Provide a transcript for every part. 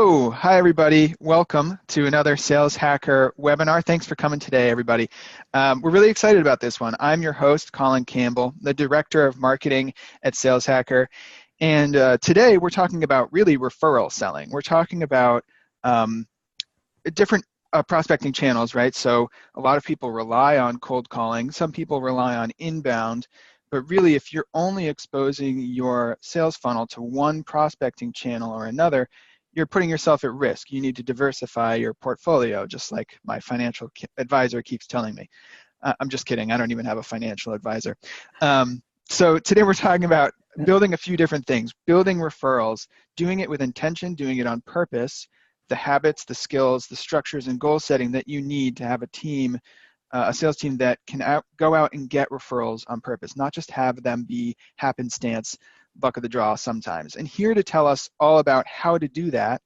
Hello. Hi, everybody. Welcome to another Sales Hacker webinar. Thanks for coming today, everybody. We're really excited about this one. I'm your host, Colin Campbell, the Director of Marketing at Sales Hacker. And today we're talking about really referral selling. We're talking about different prospecting channels, right? So a lot of people rely on cold calling. Some people rely on inbound. But really, if you're only exposing your sales funnel to one prospecting channel or another, you're putting yourself at risk. You need to diversify your portfolio, just like my financial advisor keeps telling me. I'm just kidding. I don't even have a financial advisor. So today we're talking about building a few different things, building referrals, doing it with intention, doing it on purpose, the habits, the skills, the structures, and goal setting that you need to have a team, a sales team that can go out and get referrals on purpose, not just have them be happenstance, luck of the draw sometimes. And here to tell us all about how to do that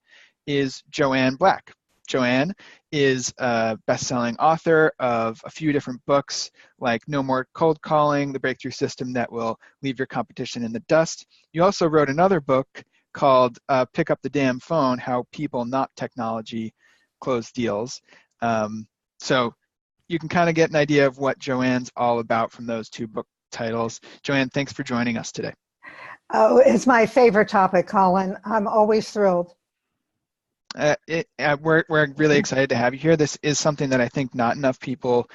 is Joanne Black. Joanne is a best-selling author of a few different books like No More Cold Calling, The Breakthrough System That Will Leave Your Competition in the Dust. You also wrote another book called Pick Up the Damn Phone, How People Not Technology Close Deals. So you can kind of get an idea of what Joanne's all about from those two book titles. Joanne, thanks for joining us today. Oh, it's my favorite topic, Colin. I'm always thrilled. We're really excited to have you here. This is something that I think not enough people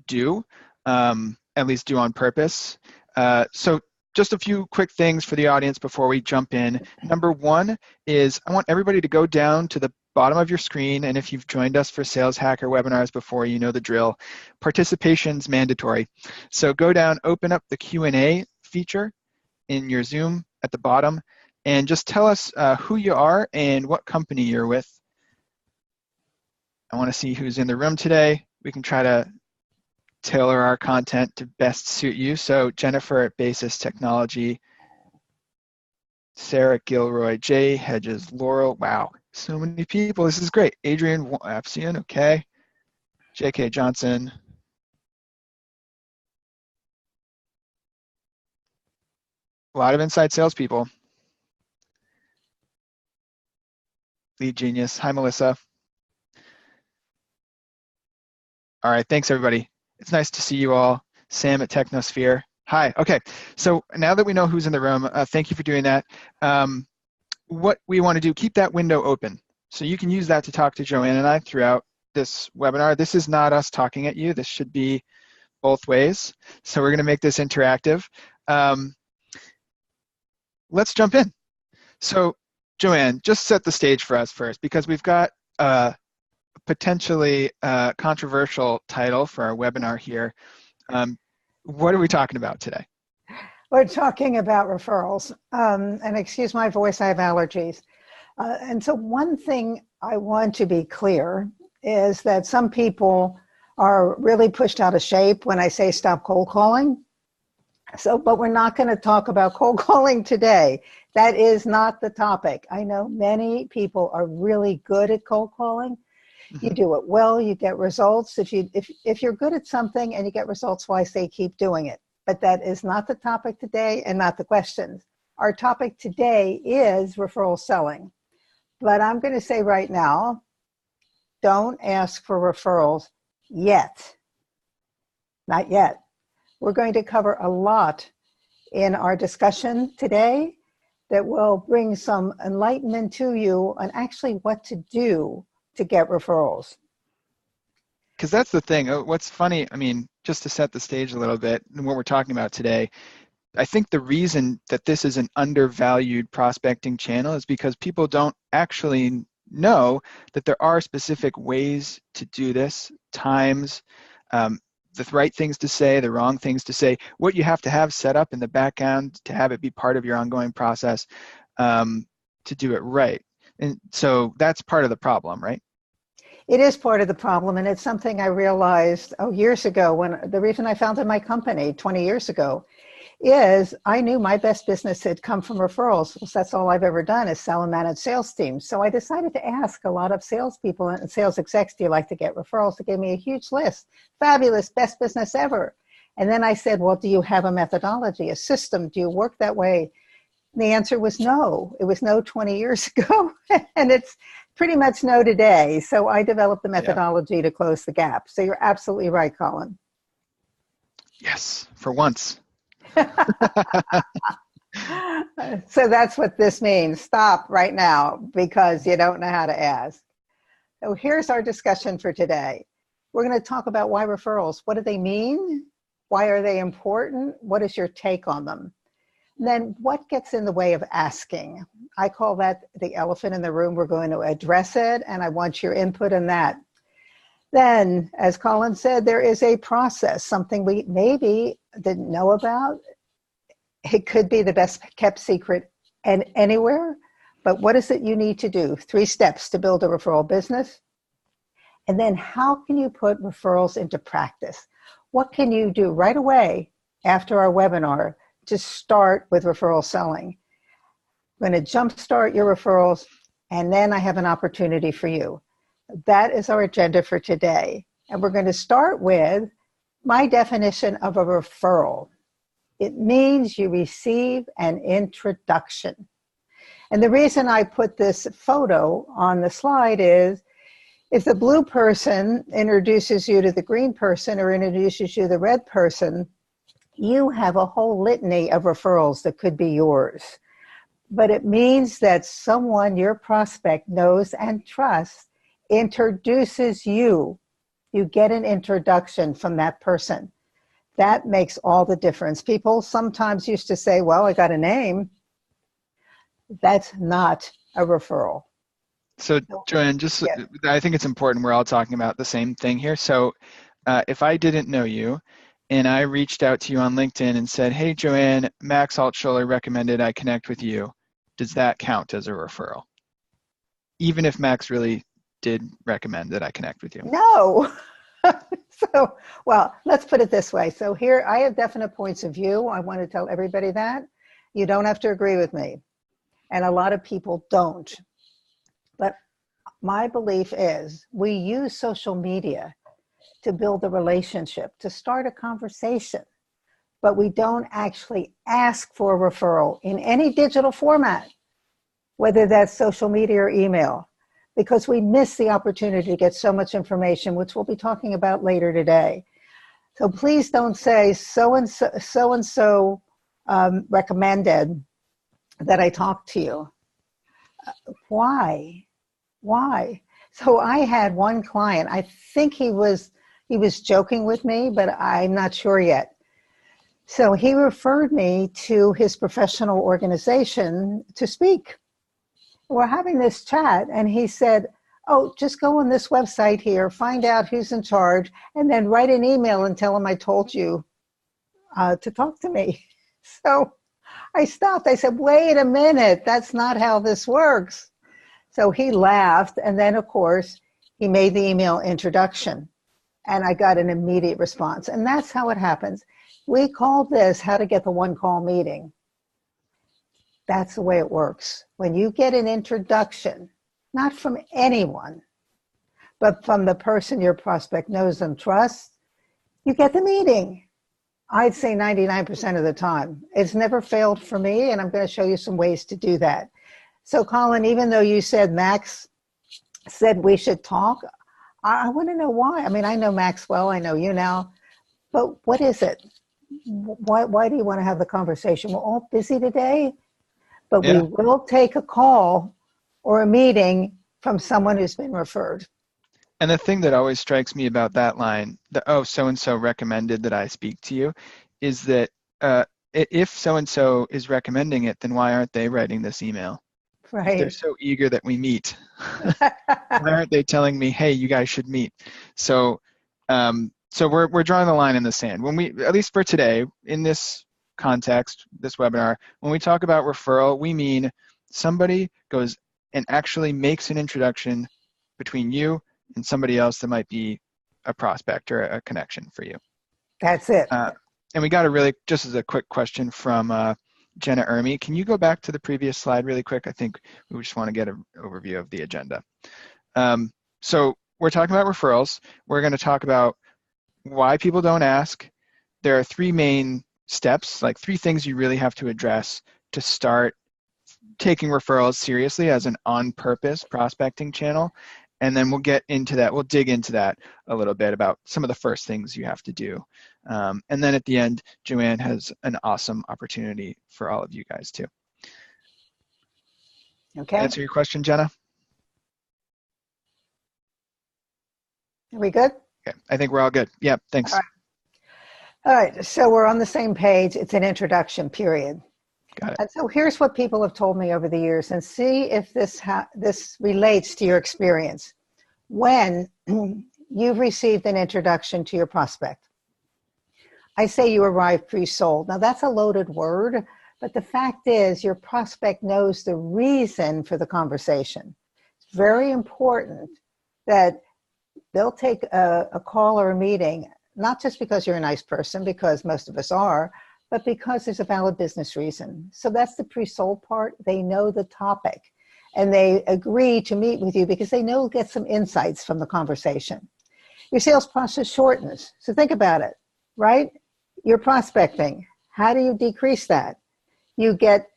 do, at least do on purpose. So just a few quick things for the audience before we jump in. Number one is I want everybody to go down to the bottom of your screen, and if you've joined us for Sales Hacker webinars before, you know the drill. Participation's mandatory. So go down, open up the Q&A feature in your Zoom at the bottom, and just tell us who you are and what company you're with. I want to see who's in the room today. We can try to tailor our content to best suit you. So Jennifer at Basis Technology, Sarah Gilroy, Jay Hedges, Laurel, wow, so many people. This is great. Adrian Apsian, okay. J.K. Johnson. A lot of inside salespeople. Lead Genius. Hi, Melissa. All right, thanks, everybody. It's nice to see you all. Sam at Technosphere. Hi, okay. So now that we know who's in the room, thank you for doing that. What we want to do, keep that window open. So you can use that to talk to Joanne and I throughout this webinar. This is not us talking at you. This should be both ways. So we're going to make this interactive. Let's jump in. So Joanne, just set the stage for us first, because we've got a potentially controversial title for our webinar here. What are we talking about today? We're talking about referrals. And excuse my voice, I have allergies. And so one thing I want to be clear is that some people are really pushed out of shape when I say stop cold calling. So, but we're not going to talk about cold calling today. That is not the topic. I know many people are really good at cold calling. Mm-hmm. You do it well, you get results. If you're good at something and you get results, why say keep doing it? But that is not the topic today and not the questions. Our topic today is referral selling. But I'm going to say right now, don't ask for referrals yet. Not yet. We're going to cover a lot in our discussion today that will bring some enlightenment to you on actually what to do to get referrals. Because that's the thing. What's funny, I mean, just to set the stage a little bit, and what we're talking about today, I think the reason that this is an undervalued prospecting channel is because people don't actually know that there are specific ways to do this, times, the right things to say, the wrong things to say, what you have to have set up in the background to have it be part of your ongoing process to do it right. And so that's part of the problem, right? It is part of the problem, and it's something I realized years ago when the reason I founded my company 20 years ago is I knew my best business had come from referrals. Because that's all I've ever done is sell and manage sales teams. So I decided to ask a lot of salespeople and sales execs, do you like to get referrals? They gave me a huge list. Fabulous, best business ever. And then I said, well, do you have a methodology, a system? Do you work that way? And the answer was no. It was no 20 years ago. And it's pretty much know today. So I developed the Yeah. methodology to close the gap. So you're absolutely right, Colin. Yes, for once. So that's what this means. Stop right now because you don't know how to ask. So here's our discussion for today. We're going to talk about why referrals. What do they mean? Why are they important? What is your take on them? And then what gets in the way of asking? I call that the elephant in the room. We're going to address it, and I want your input on that. Then, as Colin said, there is a process, something we maybe didn't know about. It could be the best kept secret and anywhere, but what is it you need to do? 3 steps to build a referral business. And then how can you put referrals into practice? What can you do right away after our webinar to start with referral selling? I'm going to jumpstart your referrals, and then I have an opportunity for you. That is our agenda for today. And we're going to start with my definition of a referral. It means you receive an introduction. And the reason I put this photo on the slide is if the blue person introduces you to the green person or introduces you to the red person, you have a whole litany of referrals that could be yours. But it means that someone your prospect knows and trusts introduces you. You get an introduction from that person. That makes all the difference. People sometimes used to say, well, I got a name. That's not a referral. So, Joanne, I think it's important we're all talking about the same thing here. So if I didn't know you and I reached out to you on LinkedIn and said, hey, Joanne, Max Altschuler recommended I connect with you, does that count as a referral? Even if Max really did recommend that I connect with you? No. So, well, let's put it this way. So here, I have definite points of view. I want to tell everybody that. You don't have to agree with me. And a lot of people don't. But my belief is we use social media to build a relationship, to start a conversation. But we don't actually ask for a referral in any digital format, whether that's social media or email, because we miss the opportunity to get so much information, which we'll be talking about later today. So please don't say so-and-so recommended that I talk to you. Why? So I had one client, I think he was joking with me, but I'm not sure yet. So he referred me to his professional organization to speak. We're having this chat, and he said, oh, just go on this website here, find out who's in charge, and then write an email and tell him I told you to talk to me. So I stopped. I said, wait a minute, that's not how this works. So he laughed, and then, of course, he made the email introduction, and I got an immediate response. And that's how it happens. We call this how to get the one-call meeting. That's the way it works. When you get an introduction, not from anyone, but from the person your prospect knows and trusts, you get the meeting. I'd say 99% of the time. It's never failed for me, and I'm going to show you some ways to do that. So, Colin, even though you said Max said we should talk, I want to know why. I mean, I know Max well, I know you now, but what is it? Why do you want to have the conversation? We're all busy today, but we will take a call or a meeting from someone who's been referred. And the thing that always strikes me about that line, so-and-so recommended that I speak to you, is that if so-and-so is recommending it, then why aren't they writing this email? Right. If they're so eager that we meet. Why aren't they telling me, hey, you guys should meet? So we're drawing the line in the sand. When we, at least for today, in this context, this webinar, when we talk about referral, we mean somebody goes and actually makes an introduction between you and somebody else that might be a prospect or a connection for you. That's it. And we got a really, just as a quick question from Jenna Ermy. Can you go back to the previous slide really quick? I think we just want to get an overview of the agenda. So we're talking about referrals. We're going to talk about why people don't ask. There are 3 main steps, like 3 things you really have to address to start taking referrals seriously as an on-purpose prospecting channel. And then we'll get into that. We'll dig into that a little bit about some of the first things you have to do. And then at the end, Joanne has an awesome opportunity for all of you guys too. Okay. Answer your question, Jenna? Are we good? Okay, I think we're all good. Yeah, thanks. All right, so we're on the same page. It's an introduction period. Got it. And so here's what people have told me over the years, and see if this relates to your experience. When you've received an introduction to your prospect, I say you arrive pre-sold. Now that's a loaded word, but the fact is your prospect knows the reason for the conversation. It's very important that they'll take a call or a meeting, not just because you're a nice person, because most of us are, but because there's a valid business reason. So that's the pre-sold part. They know the topic and they agree to meet with you because they know you'll get some insights from the conversation. Your sales process shortens. So think about it, right? You're prospecting. How do you decrease that? You get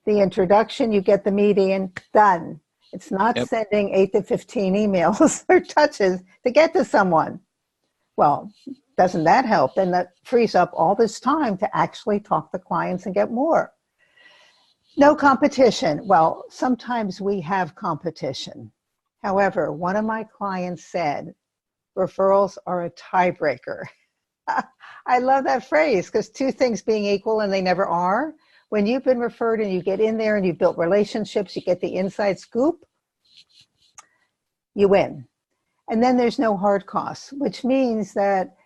the introduction, you get the meeting, done. It's not sending 8 to 15 emails or touches to get to someone. Well, doesn't that help? Then that frees up all this time to actually talk to clients and get more. No competition. Well, sometimes we have competition. However, one of my clients said, referrals are a tiebreaker. I love that phrase because two things being equal and they never are. When you've been referred and you get in there and you've built relationships, you get the inside scoop, you win. And then there's no hard costs, which means that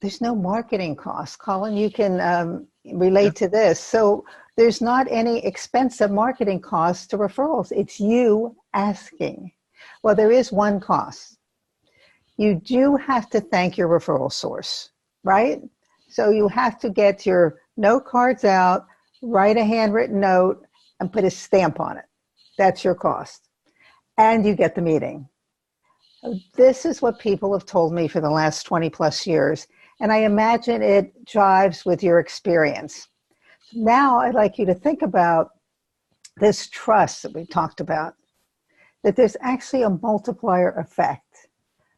there's no marketing costs. Colin, you can relate to this. So there's not any expensive marketing costs to referrals. It's you asking. Well, there is one cost. You do have to thank your referral source, right? So you have to get your note cards out, write a handwritten note, and put a stamp on it. That's your cost. And you get the meeting. This is what people have told me for the last 20 plus years. And I imagine it jives with your experience. Now I'd like you to think about this trust that we talked about, that there's actually a multiplier effect.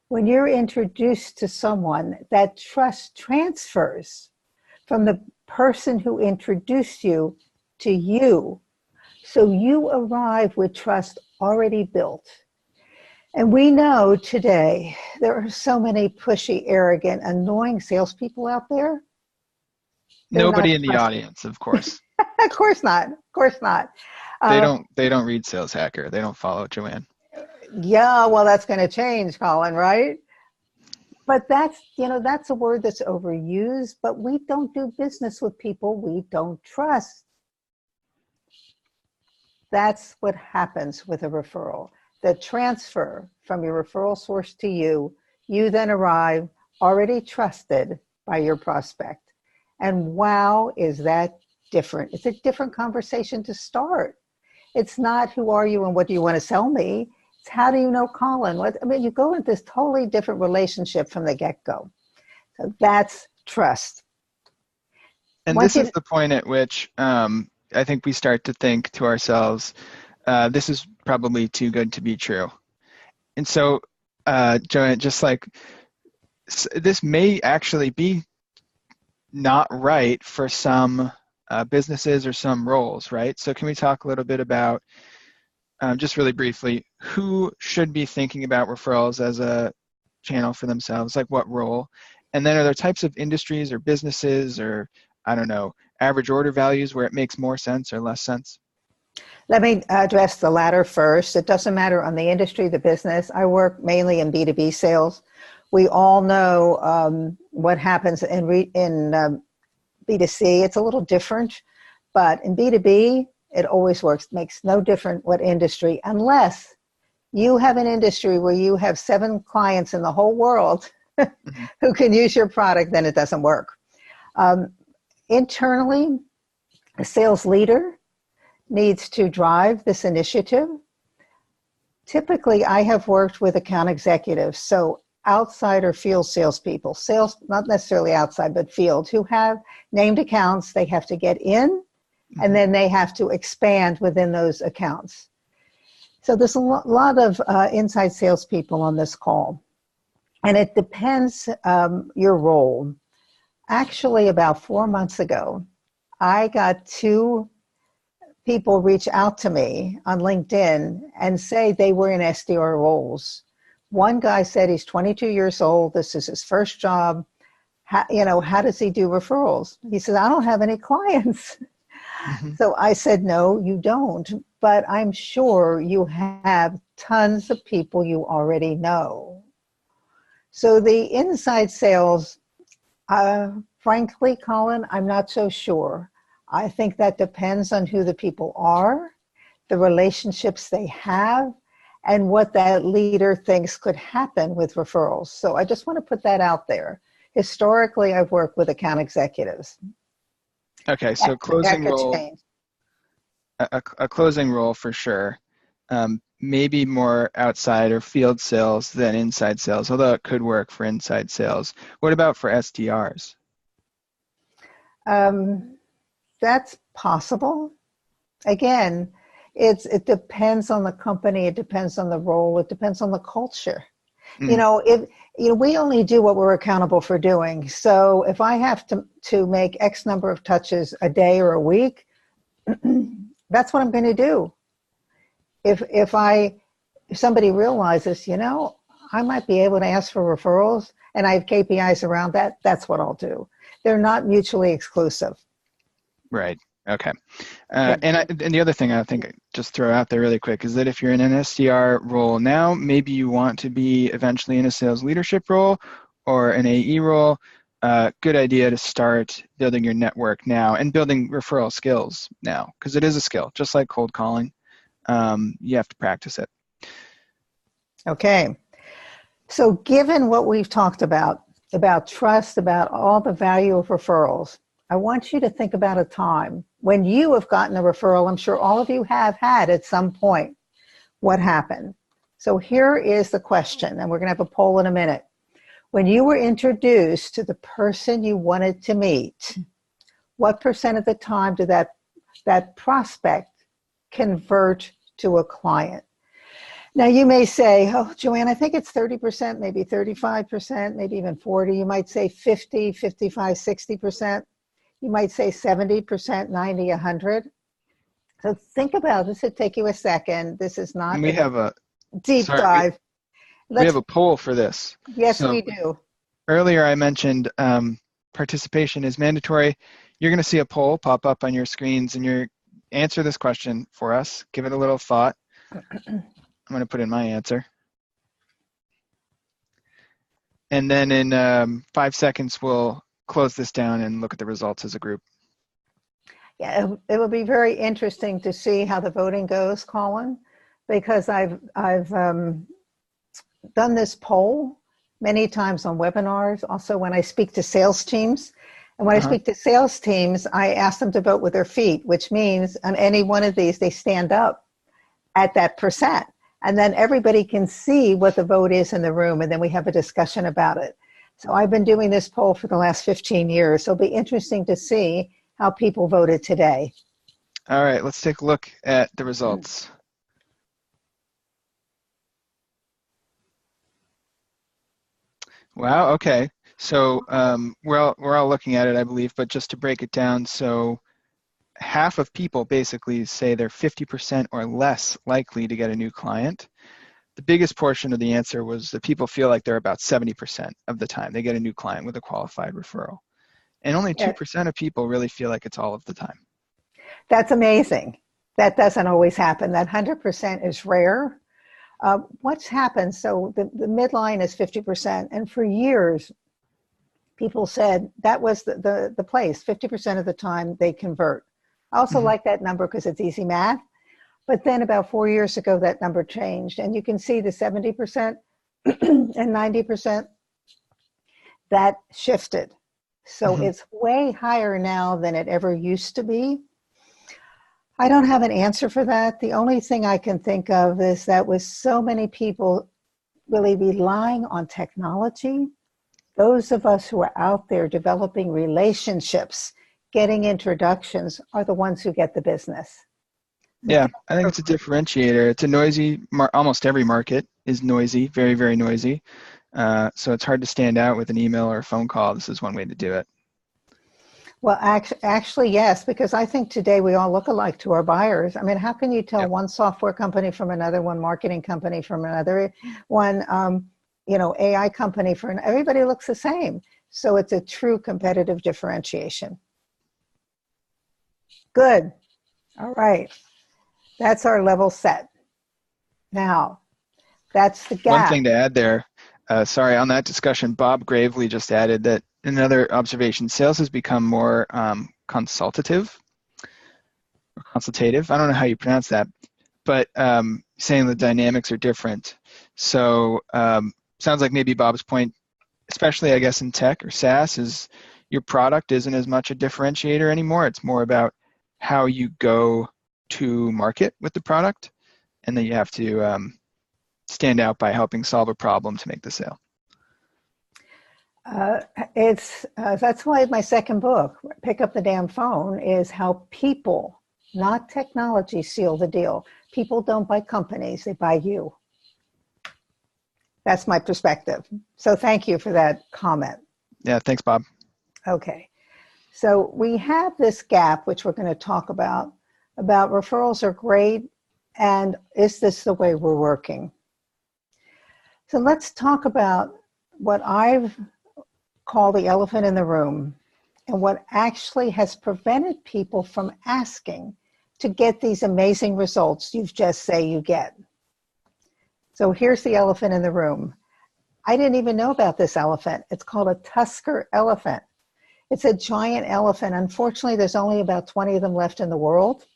When you're introduced to someone, that trust transfers from the person who introduced you to you. So you arrive with trust already built. And we know today there are so many pushy, arrogant, annoying salespeople out there. Nobody in the audience, of course. Of course not. Of course not. They don't read Sales Hacker. They don't follow Joanne. Yeah, well, that's going to change, Colin, right? But that's a word that's overused, but we don't do business with people we don't trust. That's what happens with a referral. The transfer from your referral source to you then arrive already trusted by your prospect. And wow, is that different. It's a different conversation to start. It's not who are you and what do you want to sell me? It's how do you know Colin? You go into this totally different relationship from the get-go. So that's trust. And this is the point at which I think we start to think to ourselves, this is probably too good to be true. And so, Joanne, just like this may actually be not right for some businesses or some roles, right? So can we talk a little bit about, just really briefly, who should be thinking about referrals as a channel for themselves, like what role? And then are there types of industries or businesses or, I don't know, average order values where it makes more sense or less sense? Let me address the latter first. It doesn't matter on the industry, the business. I work mainly in B2B sales. We all know what happens in B2C. It's a little different, but in B2B, it always works. It makes no difference what industry, unless you have an industry where you have 7 clients in the whole world who can use your product, then it doesn't work. Internally, a sales leader needs to drive this initiative. Typically, I have worked with account executives, so outside or field salespeople, sales, not necessarily outside, but field, who have named accounts. They have to get in, and then they have to expand within those accounts. So there's a lot of inside salespeople on this call, and it depends your role. Actually, about 4 months ago, I got 2 people reach out to me on LinkedIn and say they were in SDR roles. One guy said he's 22 years old. This is his first job. How does he do referrals? He says, I don't have any clients. So I said, no, you don't. But I'm sure you have tons of people you already know. So the inside sales, frankly, Colin, I'm not so sure. I think that depends on who the people are, the relationships they have, and what that leader thinks could happen with referrals. So I just want to put that out there. Historically, I've worked with account executives. Okay, so closing role, a closing role for sure. Maybe more outside or field sales than inside sales, although it could work for inside sales. What about for SDRs? That's possible. Again, it depends on the company. It depends on the role. It depends on the culture. We only do what we're accountable for doing. So if I have to make X number of touches a day or a week, that's what I'm going to do. If somebody realizes, I might be able to ask for referrals and I have KPIs around that, that's what I'll do. They're not mutually exclusive. Right. Okay. And the other thing I think I just throw out there really quick is that if you're in an SDR role now, maybe you want to be eventually in a sales leadership role or an AE role. Good idea to start building your network now and building referral skills now, because it is a skill, just like cold calling. You have to practice it. Okay. So given what we've talked about trust, about all the value of referrals, I want you to think about a time when you have gotten a referral. I'm sure all of you have had at some point. What happened? So here is the question, and we're going to have a poll in a minute. When you were introduced to the person you wanted to meet, what percent of the time did that prospect convert to a client? Now you may say, oh, Joanne, I think it's 30%, maybe 35%, maybe even 40. You might say 50, 55, 60%. You might say 70%, 90, 100. So think about this. It'll take you a second. This is not a deep dive. We have a poll for this. Yes, we do. Earlier I mentioned participation is mandatory. You're going to see a poll pop up on your screens, and you answer this question for us. Give it a little thought. I'm going to put in my answer. And then in 5 seconds, we'll close this down and look at the results as a group. Yeah, it will be very interesting to see how the voting goes, Colin, because I've done this poll many times on webinars, also when I speak to sales teams. And when I speak to sales teams, I ask them to vote with their feet, which means on any one of these, they stand up at that percent. And then everybody can see what the vote is in the room, and then we have a discussion about it. So I've been doing this poll for the last 15 years. So it'll be interesting to see how people voted today. All right, let's take a look at the results. Wow, okay. So we're all looking at it, I believe, but just to break it down, so half of people basically say they're 50% or less likely to get a new client. The biggest portion of the answer was that people feel like they're about 70% of the time they get a new client with a qualified referral. And only 2% of people really feel like it's all of the time. That's amazing. That doesn't always happen. That 100% is rare. What's happened, so the midline is 50%, and for years, people said that was the place. 50% of the time they convert. I also like that number because it's easy math. But then about 4 years ago, that number changed. And you can see the 70% and 90%, that shifted. So it's way higher now than it ever used to be. I don't have an answer for that. The only thing I can think of is that with so many people really relying on technology, those of us who are out there developing relationships, getting introductions are the ones who get the business. Yeah, I think it's a differentiator. It's a noisy, almost every market is noisy, very, very noisy. So it's hard to stand out with an email or a phone call. This is one way to do it. Well, actually, yes, because I think today we all look alike to our buyers. I mean, how can you tell Yep. one software company from another, one marketing company from another, one AI company from everybody looks the same. So it's a true competitive differentiation. Good. All right. That's our level set. Now, that's the gap. One thing to add there, sorry, on that discussion, Bob Gravely just added that another observation, sales has become more consultative, or consultative. I don't know how you pronounce that, but saying the dynamics are different. So sounds like maybe Bob's point, especially I guess in tech or SaaS, is your product isn't as much a differentiator anymore. It's more about how you go to market with the product, and then you have to stand out by helping solve a problem to make the sale. That's why my second book, Pick Up the Damn Phone, is how people, not technology, seal the deal. People don't buy companies, they buy you. That's my perspective. So thank you for that comment. Yeah, thanks, Bob. Okay. So we have this gap, which we're going to talk about referrals are great, and is this the way we're working? So let's talk about what I've called the elephant in the room and what actually has prevented people from asking to get these amazing results you just say you get. So here's the elephant in the room. I didn't even know about this elephant. It's called a tusker elephant. It's a giant elephant. Unfortunately, there's only about 20 of them left in the world,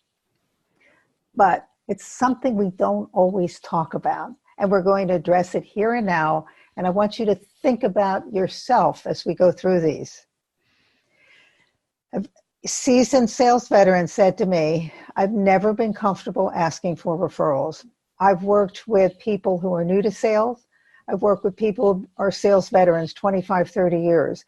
but it's something we don't always talk about. And we're going to address it here and now. And I want you to think about yourself as we go through these. A seasoned sales veteran said to me, I've never been comfortable asking for referrals. I've worked with people who are new to sales. I've worked with people who are sales veterans, 25, 30 years,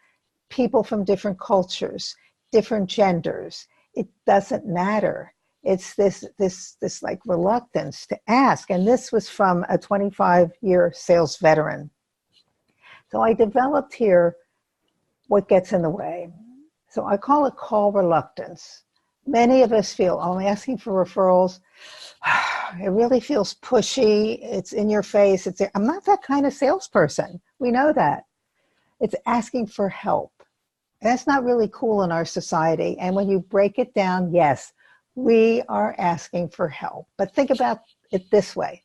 people from different cultures, different genders. It doesn't matter. It's this like reluctance to ask. And this was from a 25-year sales veteran. So I developed here what gets in the way. So I call it call reluctance. Many of us feel, oh, I'm asking for referrals. It really feels pushy. It's in your face. I'm not that kind of salesperson. We know that. It's asking for help. That's not really cool in our society. And when you break it down, yes, we are asking for help. But think about it this way.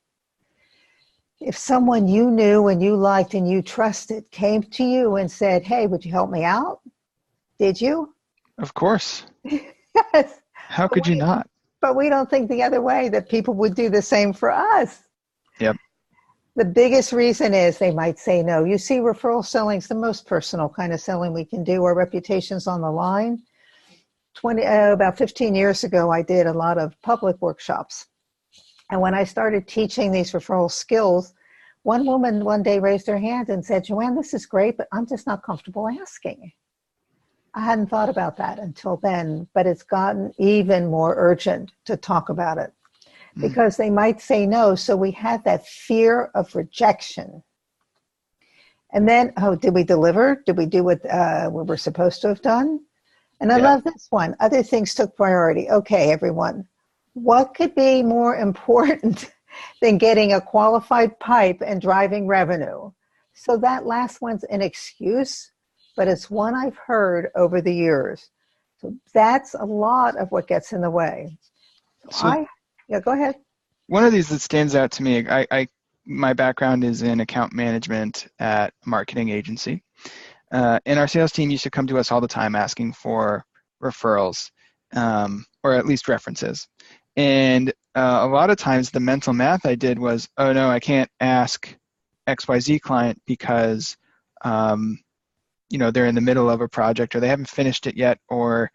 If someone you knew and you liked and you trusted came to you and said, hey, would you help me out? Did you? Of course. Yes. How could you not? But we don't think the other way, that people would do the same for us. Yep. The biggest reason is they might say no. You see, referral selling is the most personal kind of selling we can do. Our reputation's on the line. About 15 years ago, I did a lot of public workshops. And when I started teaching these referral skills, one woman one day raised her hand and said, Joanne, this is great, but I'm just not comfortable asking. I hadn't thought about that until then, but it's gotten even more urgent to talk about it because they might say no. So we had that fear of rejection. And then, oh, did we deliver? Did we do what we were supposed to have done? And I love this one. Other things took priority. Okay, everyone. What could be more important than getting a qualified pipe and driving revenue? So that last one's an excuse, but it's one I've heard over the years. So that's a lot of what gets in the way. So go ahead. One of these that stands out to me, my background is in account management at a marketing agency. And our sales team used to come to us all the time asking for referrals, or at least references. And a lot of times the mental math I did was, oh no, I can't ask XYZ client because they're in the middle of a project, or they haven't finished it yet, or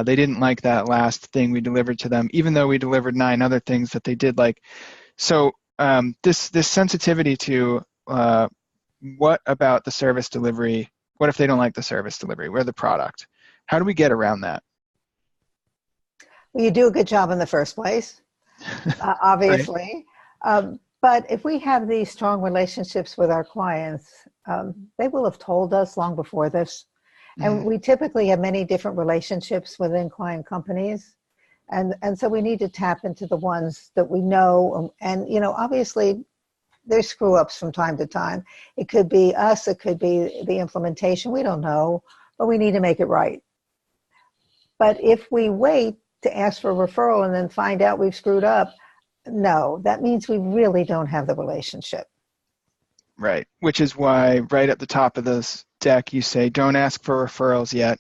they didn't like that last thing we delivered to them, even though we delivered 9 other things that they did like. So this sensitivity to what about the service delivery? What if they don't like the service delivery? We're the product. How do we get around that? Well, you do a good job in the first place, Right. obviously. But if we have these strong relationships with our clients, they will have told us long before this. And Mhm. we typically have many different relationships within client companies. And so we need to tap into the ones that we know. And, obviously, there's screw ups from time to time. It could be us, it could be the implementation. We don't know, but we need to make it right. But if we wait to ask for a referral and then find out we've screwed up, no, that means we really don't have the relationship. Right. Which is why right at the top of this deck, you say, don't ask for referrals yet.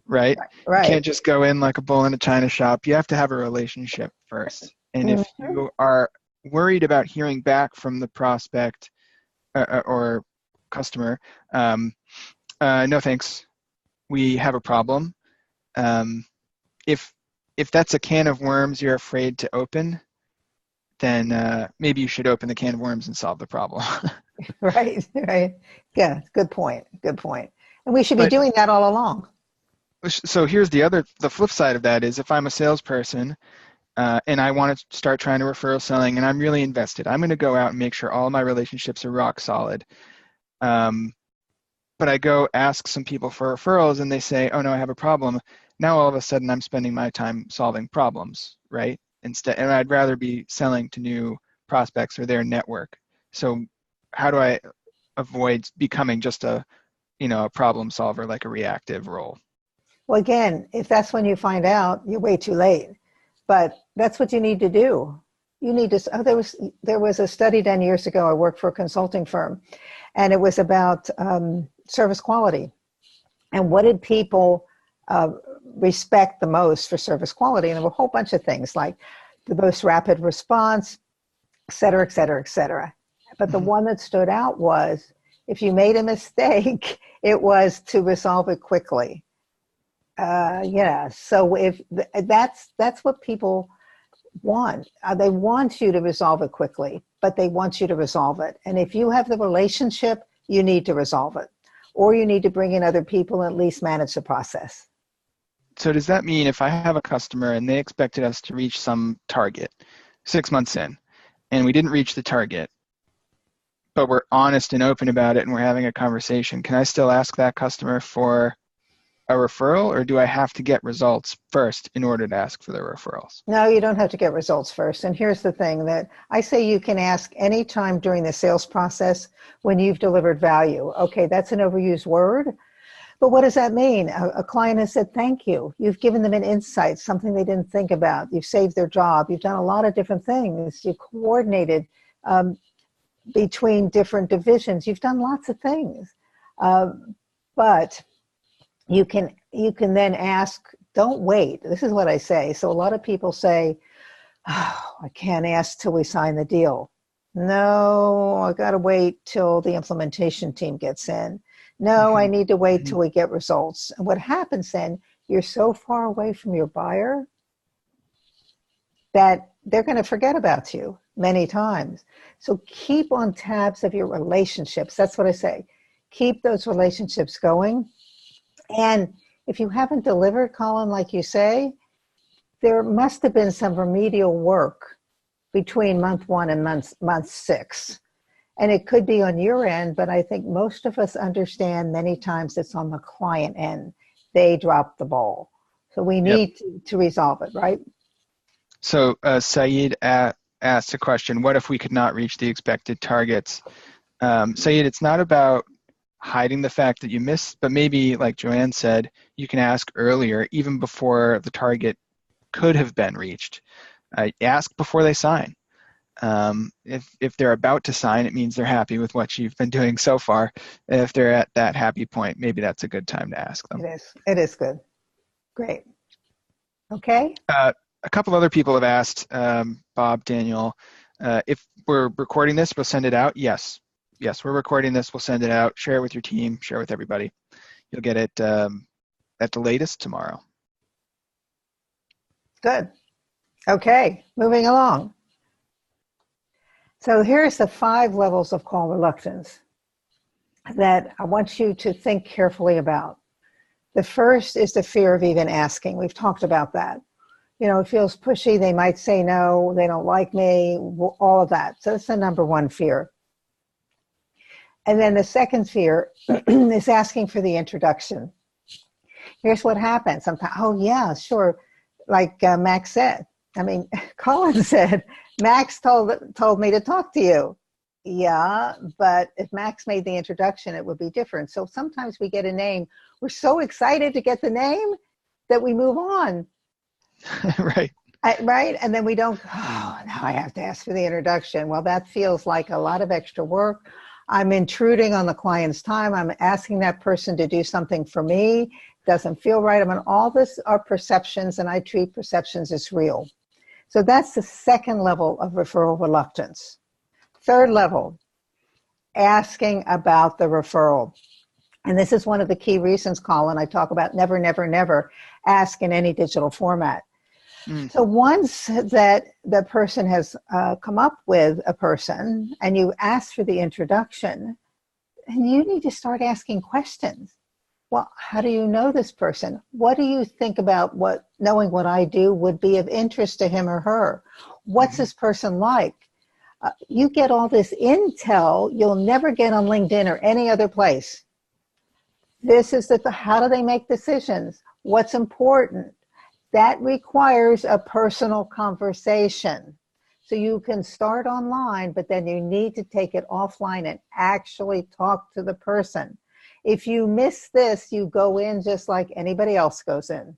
Right? You Right. can't just go in like a bull in a china shop. You have to have a relationship first. And if Mhm. you are worried about hearing back from the prospect or customer, no thanks. We have a problem. Um, if if that's a can of worms you're afraid to open, then maybe you should open the can of worms and solve the problem. Right, right. Yeah, good point. Good point. And we should be But doing that all along. so here's the flip side of that is if I'm a salesperson and I want to start trying to referral selling and I'm really invested, I'm going to go out and make sure all my relationships are rock solid. Um, but I go ask some people for referrals and they say, oh no, I have a problem. Now all of a sudden I'm spending my time solving problems, right? Instead, and I'd rather be selling to new prospects or their network. So how do I avoid becoming just a problem solver, like a reactive role? Well, again, if that's when you find out, you're way too late. But that's what you need to do. You need to. Oh, there was a study done years ago. I worked for a consulting firm, and it was about service quality and what did people uh, respect the most for service quality. And there were a whole bunch of things like the most rapid response, et cetera, et cetera, et cetera. But the Mhm. one that stood out was if you made a mistake, it was to resolve it quickly. Yeah. So if that's what people want, they want you to resolve it quickly, but they want you to resolve it. And if you have the relationship, you need to resolve it, or you need to bring in other people and at least manage the process. So does that mean if I have a customer and they expected us to reach some target 6 months in, and we didn't reach the target, but we're honest and open about it and we're having a conversation, can I still ask that customer for a referral, or do I have to get results first in order to ask for the referrals? No, you don't have to get results first. And here's the thing that I say you can ask anytime during the sales process when you've delivered value. Okay, that's an overused word, but what does that mean? A client has said, thank you. You've given them an insight, something they didn't think about. You've saved their job. You've done a lot of different things. You've coordinated um, between different divisions. You've done lots of things. But you can then ask, don't wait. This is what I say. So a lot of people say, oh, I can't ask till we sign the deal. No, I got to wait till the implementation team gets in. No, I Hmm. need to wait Hmm. till we get results. And what happens then, you're so far away from your buyer that they're going to forget about you many times. So keep on tabs of your relationships. That's what I say. Keep those relationships going. And if you haven't delivered, Colin, like you say, there must have been some remedial work between month one and month six. And it could be on your end, but I think most of us understand many times it's on the client end. They dropped the ball. So we Yep. need to resolve it, right? So Saeed asked a question, what if we could not reach the expected targets? Saeed, it's not about hiding the fact that you missed, but maybe, like Joanne said, you can ask earlier, even before the target could have been reached. Ask before they sign. If they're about to sign, it means they're happy with what you've been doing so far. If they're at that happy point, maybe that's a good time to ask It them. is. It is good. Great. Okay. A couple other people have asked, Bob, Daniel, if we're recording this, we'll send it out. Yes. Yes, we're recording this. We'll send it out. Share it with your team. Share it with everybody. You'll get it at the latest tomorrow. Good. Okay. Moving along. So here's the 5 levels of call reluctance that I want you to think carefully about. The first is the fear of even asking. We've talked about that. it feels pushy. They might say no, they don't like me, all of that. So that's the number one fear. And then the second fear is asking for the introduction. Here's what happens. Sometimes, oh yeah, sure. Like Max said, Colin said, Max told me to talk to you. Yeah, but if Max made the introduction, it would be different. So sometimes we get a name. We're so excited to get the name that we move on. Right. Right? And then we don't, now I have to ask for the introduction. Well, that feels like a lot of extra work. I'm intruding on the client's time. I'm asking that person to do something for me. Doesn't feel right. All this are perceptions, and I treat perceptions as real. So that's the second level of referral reluctance. Third level, asking about the referral. And this is one of the key reasons, Colin, I talk about never, never, never ask in any digital format. So once that the person has come up with a person and you ask for the introduction, and you need to start asking questions. Well, how do you know this person? What do you think about knowing what I do would be of interest to him or her? What's this person like? You get all this intel you'll never get on LinkedIn or any other place. This is how do they make decisions? What's important? That requires a personal conversation. So you can start online, but then you need to take it offline and actually talk to the person. If you miss this, you go in just like anybody else goes in.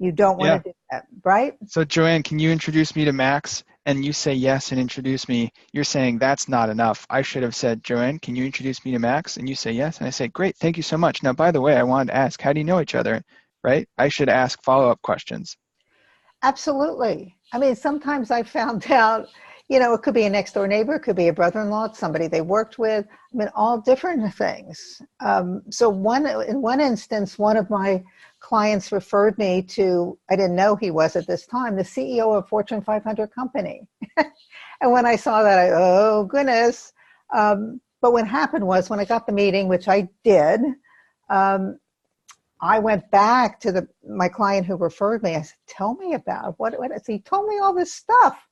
You don't want to do that, right? So Joanne, can you introduce me to Max? And you say yes and introduce me. You're saying that's not enough. I should have said, Joanne, can you introduce me to Max? And you say yes. And I say, great, thank you so much. Now, by the way, I wanted to ask, how do you know each other, right? I should ask follow-up questions. Absolutely. Sometimes I found out, it could be a next door neighbor, it could be a brother-in-law, somebody they worked with, all different things. So in one instance, one of my clients referred me to, I didn't know he was at this time, the CEO of a Fortune 500 company. And when I saw that, oh goodness. But what happened was when I got the meeting, which I did, I went back to my client who referred me. I said, tell me about what he told me all this stuff.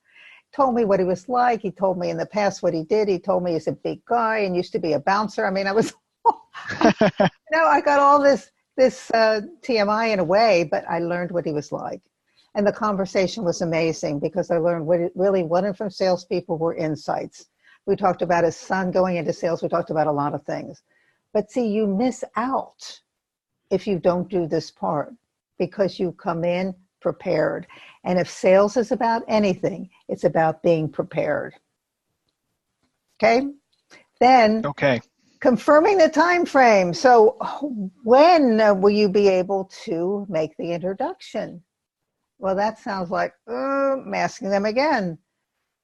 Told me what he was like. He told me in the past what he did. He told me he's a big guy and used to be a bouncer. I was, I got all this TMI in a way, but I learned what he was like. And the conversation was amazing because I learned what it really wanted from salespeople were insights. We talked about his son going into sales. We talked about a lot of things. But see, you miss out if you don't do this part because you come in prepared. And if sales is about anything, it's about being prepared. Okay? Then confirming the time frame. So when will you be able to make the introduction? Well, that sounds like I'm asking them again.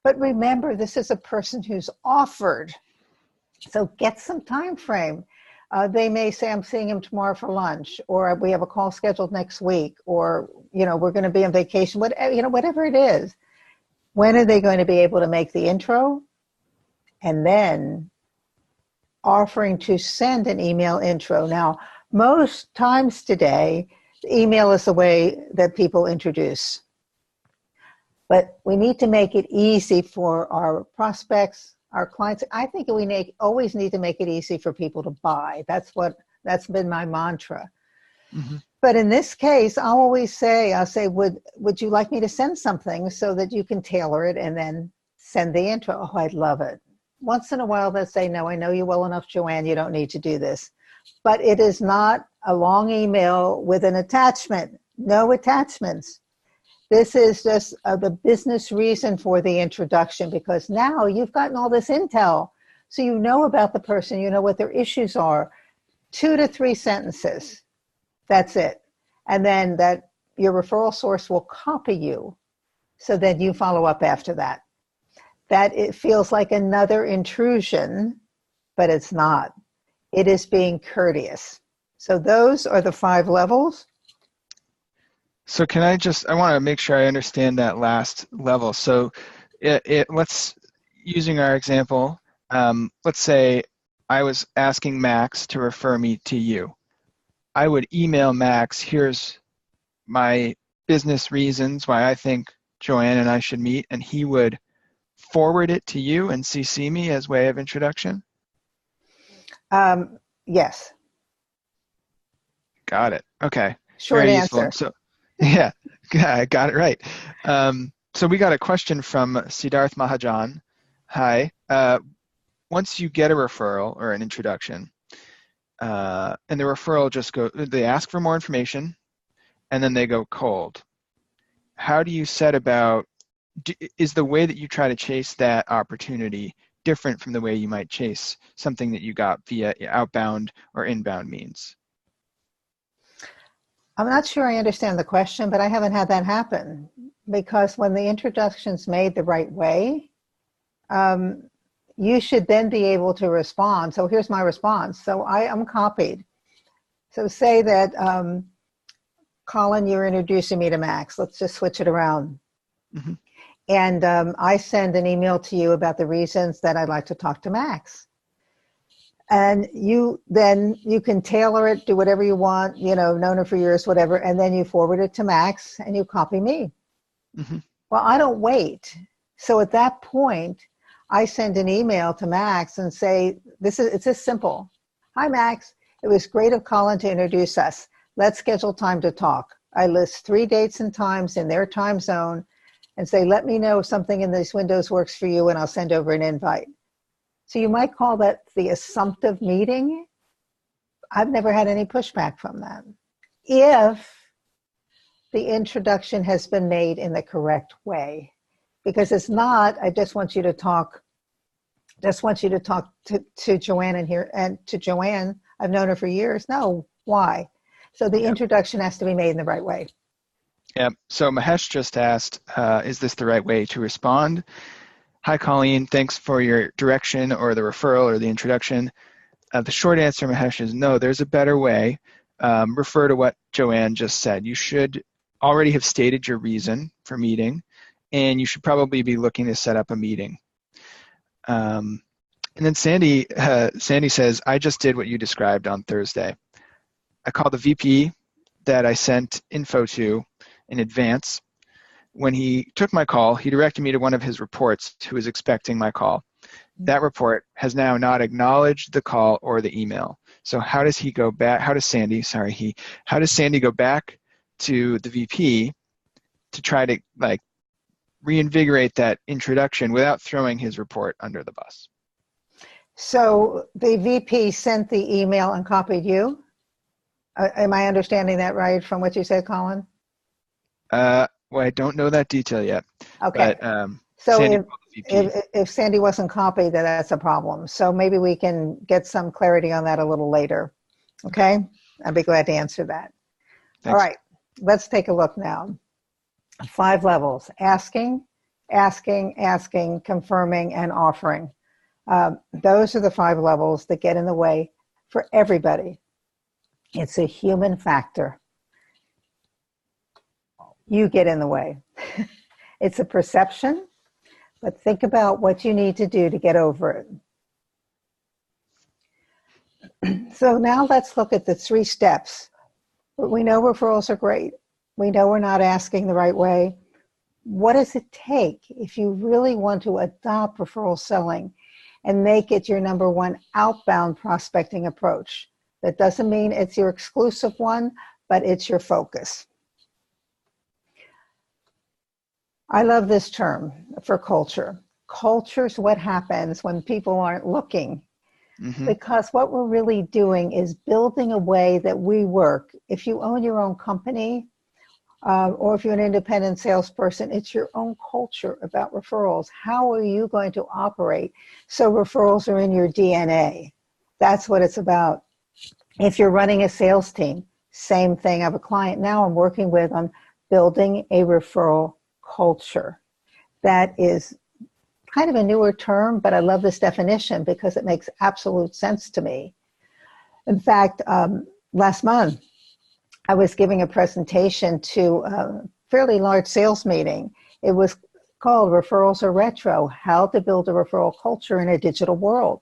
But remember, this is a person who's offered. So get some time frame. They may say, I'm seeing him tomorrow for lunch, or we have a call scheduled next week, or, we're going to be on vacation, whatever it is. When are they going to be able to make the intro? And then offering to send an email intro. Now, most times today, email is the way that people introduce. But we need to make it easy for our prospects, our clients. I think we always need to make it easy for people to buy. That's been my mantra. Mm-hmm. But in this case, I'll say, would you like me to send something so that you can tailor it and then send the intro? Oh, I'd love it. Once in a while, they'll say, no, I know you well enough, Joanne, you don't need to do this. But it is not a long email with an attachment. No attachments. This is just the business reason for the introduction, because now you've gotten all this intel. So you know about the person, you know what their issues are. 2 to 3 sentences. That's it. And then that your referral source will copy you. So then you follow up after that. That it feels like another intrusion, but it's not. It is being courteous. So those are the 5 levels. So I want to make sure I understand that last level. So let's, using our example, let's say I was asking Max to refer me to you. I would email Max, here's my business reasons why I think Joanne and I should meet, and he would forward it to you and CC me as way of introduction? Yes. Got it. Okay. Short Very useful. answer. So, yeah, I got it right. So we got a question from Siddharth Mahajan. Hi. Once you get a referral or an introduction, and the referral they ask for more information, and then they go cold. How do you set about, is the way that you try to chase that opportunity different from the way you might chase something that you got via outbound or inbound means? I'm not sure I understand the question, but I haven't had that happen, because when the introduction's made the right way, you should then be able to respond. So here's my response. So I'm copied. So say that, Colin, you're introducing me to Max. Let's just switch it around. Mm-hmm. And I send an email to you about the reasons that I'd like to talk to Max. And you can tailor it, do whatever you want, known her for years, whatever, and then you forward it to Max and you copy me. Mm-hmm. Well, I don't wait. So at that point, I send an email to Max and say, it's this simple. Hi, Max. It was great of Colin to introduce us. Let's schedule time to talk. I list 3 dates and times in their time zone and say, let me know if something in these windows works for you, and I'll send over an invite. So you might call that the assumptive meeting. I've never had any pushback from that, if the introduction has been made in the correct way. Because it's not, I just want you to talk to Joanne and to Joanne. I've known her for years. No, why? So the introduction has to be made in the right way. Yeah. So Mahesh just asked, is this the right way to respond? Hi, Colleen. Thanks for your direction or the referral or the introduction. The short answer, Mahesh, is no, there's a better way. Refer to what Joanne just said. You should already have stated your reason for meeting, and you should probably be looking to set up a meeting. And then Sandy says, I just did what you described on Thursday. I called the VP that I sent info to in advance. When he took my call, he directed me to one of his reports who was expecting my call. That report has now not acknowledged the call or the email. So how does Sandy go back to the VP to try to reinvigorate that introduction without throwing his report under the bus? So the VP sent the email and copied you? Am I understanding that right from what you said, Colin? Well, I don't know that detail yet. Okay. But, so Sandy if Sandy wasn't copied, then that's a problem. So maybe we can get some clarity on that a little later. Okay? I'd be glad to answer that. Thanks. All right. Let's take a look now. 5 levels: asking, confirming, and offering. Those are the 5 levels that get in the way for everybody. It's a human factor. You get in the way. It's a perception, but think about what you need to do to get over it. So now let's look at the 3 steps. We know referrals are great. We know we're not asking the right way. What does it take if you really want to adopt referral selling and make it your number 1 outbound prospecting approach? That doesn't mean it's your exclusive one, but it's your focus. I love this term for culture. Culture's what happens when people aren't looking. Mm-hmm. Because what we're really doing is building a way that we work. If you own your own company, or if you're an independent salesperson, it's your own culture about referrals. How are you going to operate so referrals are in your DNA? That's what it's about. If you're running a sales team, same thing. I have a client now I'm working with on building a referral culture. That is kind of a newer term, but I love this definition because it makes absolute sense to me. In fact, last month, I was giving a presentation to a fairly large sales meeting. It was called Referrals Are Retro: How to Build a Referral Culture in a Digital World.